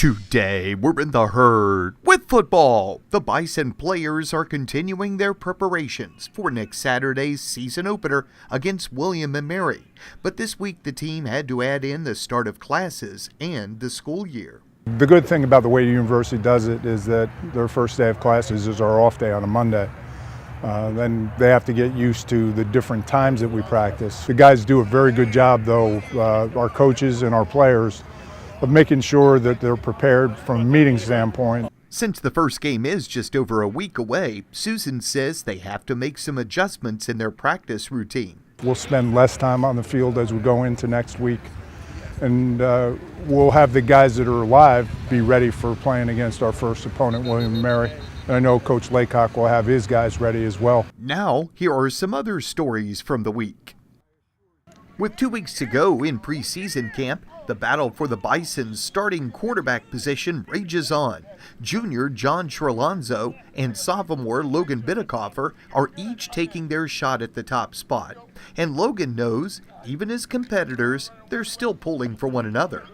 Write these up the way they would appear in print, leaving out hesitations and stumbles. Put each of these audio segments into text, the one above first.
Today, we're in the herd with football. The Bison players are continuing their preparations for next Saturday's season opener against William & Mary. But this week, the team had to add in the start of classes and the school year. The good thing about the way the university does it is that their first day of classes is our off day on a Monday. Then they have to get used to the different times that we practice. The guys do a very good job, though, our coaches and our players, of making sure that they're prepared from a meeting standpoint. Since the first game is just over a week away, Susan says they have to make some adjustments in their practice routine. We'll spend less time on the field as we go into next week, and we'll have the guys that are alive be ready for playing against our first opponent, William & Mary. And I know Coach Laycock will have his guys ready as well. Now, here are some other stories from the week. With 2 weeks to go in preseason camp, the battle for the Bison's starting quarterback position rages on. Junior John Sherlonzo and sophomore Logan Bittekoffer are each taking their shot at the top spot. And Logan knows, even as competitors, they're still pulling for one another.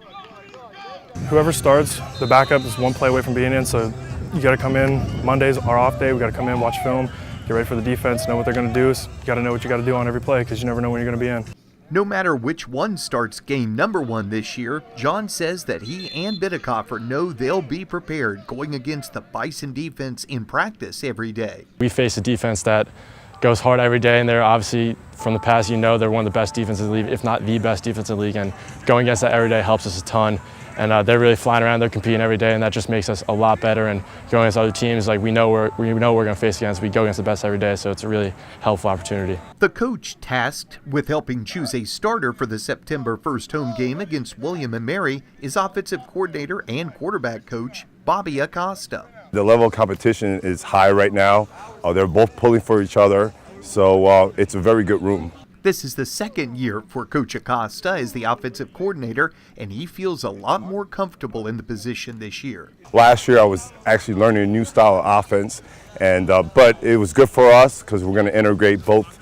Whoever starts, the backup is one play away from being in, so you got to come in. Monday's our off day. We got to come in, watch film, get ready for the defense, know what they're going to do. You got to know what you got to do on every play because you never know when you're going to be in. No matter which one starts game number one this year, John says that he and Bittekoffer know they'll be prepared going against the Bison defense in practice every day. We face a defense that goes hard every day, and they're obviously, from the past, they're one of the best defenses in the league, if not the best defense in the league, and going against that every day helps us a ton. And they're really flying around, they're competing every day, and that just makes us a lot better. And going against other teams, like we know we're going to face against, we go against the best every day, so it's a really helpful opportunity. The coach tasked with helping choose a starter for the September 1st home game against William & Mary is offensive coordinator and quarterback coach Bobby Acosta. The level of competition is high right now. They're both pulling for each other, so it's a very good room. This is the second year for Coach Acosta as the offensive coordinator, and he feels a lot more comfortable in the position this year. Last year I was actually learning a new style of offense, and but it was good for us because we're going to integrate both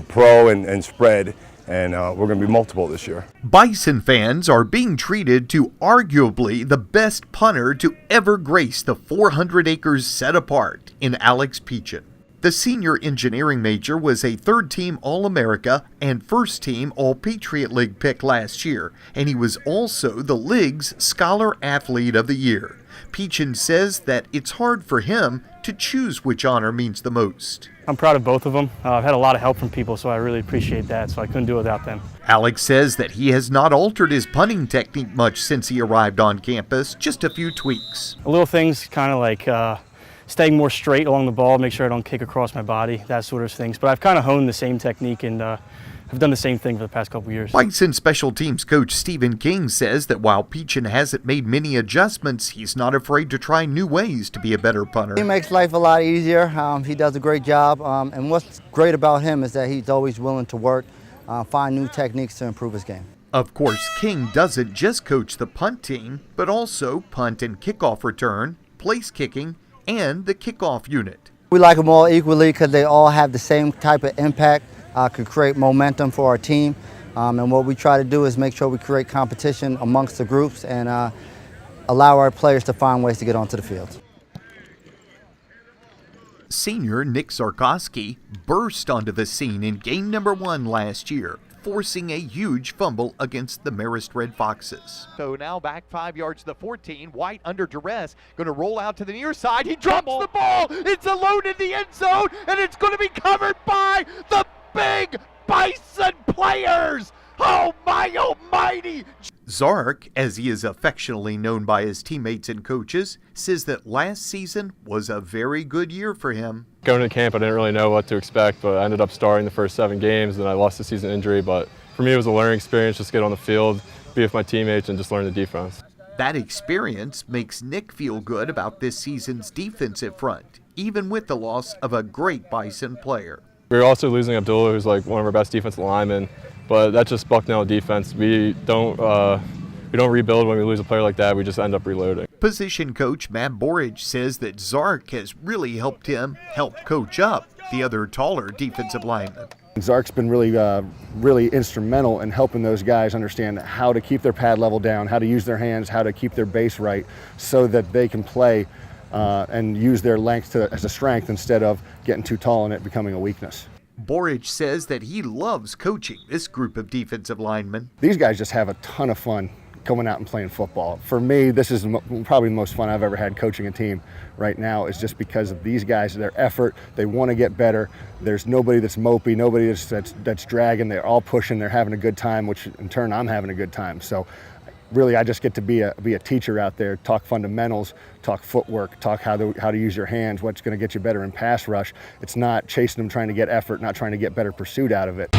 pro and spread, and we're going to be multiple this year. Bison fans are being treated to arguably the best punter to ever grace the 400 acres set apart in Alex Peachin. The senior engineering major was a third-team All-America and first-team All-Patriot League pick last year, and he was also the league's Scholar Athlete of the Year. Peachin says that it's hard for him to choose which honor means the most. I'm proud of both of them. I've had a lot of help from people, so I really appreciate that, so I couldn't do it without them. Alex says that he has not altered his punting technique much since he arrived on campus, just a few tweaks. Little things kind of like staying more straight along the ball, make sure I don't kick across my body, that sort of things. But I've kind of honed the same technique, and I've done the same thing for the past couple years. Bison special teams coach Stephen King says that while Peachin hasn't made many adjustments, he's not afraid to try new ways to be a better punter. He makes life a lot easier. He does a great job, and what's great about him is that he's always willing to work, find new techniques to improve his game. Of course, King doesn't just coach the punt team, but also punt and kickoff return, place kicking, and the kickoff unit. We like them all equally because they all have the same type of impact, could create momentum for our team. And what we try to do is make sure we create competition amongst the groups and allow our players to find ways to get onto the field. Senior Nick Zarkowski burst onto the scene in game number 1 last year, forcing a huge fumble against the Marist Red Foxes. So now back 5 yards to the 14. White under duress, going to roll out to the near side. He drops the ball. It's alone in the end zone, and it's going to be covered by the big Bison players. Oh my almighty! Zark, as he is affectionately known by his teammates and coaches, says that last season was a very good year for him. Going to camp, I didn't really know what to expect, but I ended up starting the first 7 games, and I lost the season injury. But for me, it was a learning experience, just get on the field, be with my teammates, and just learn the defense. That experience makes Nick feel good about this season's defensive front, even with the loss of a great Bison player. We were also losing Abdullah, who's like one of our best defensive linemen, but that's just Bucknell defense. We don't rebuild when we lose a player like that. We just end up reloading. Position coach Matt Borage says that Zark has really helped him help coach up the other taller defensive lineman. Zark's been really instrumental in helping those guys understand how to keep their pad level down, how to use their hands, how to keep their base right, so that they can play and use their length as a strength instead of getting too tall and it becoming a weakness. Borich says that he loves coaching this group of defensive linemen. These guys just have a ton of fun going out and playing football. For me, this is probably the most fun I've ever had coaching a team right now, is just because of these guys, their effort. They want to get better. There's nobody that's mopey, nobody that's dragging. They're all pushing. They're having a good time, which in turn I'm having a good time. So really, I just get to be a teacher out there, talk fundamentals, talk footwork, talk how to use your hands, what's going to get you better in pass rush. It's not chasing them trying to get effort, not trying to get better pursuit out of it.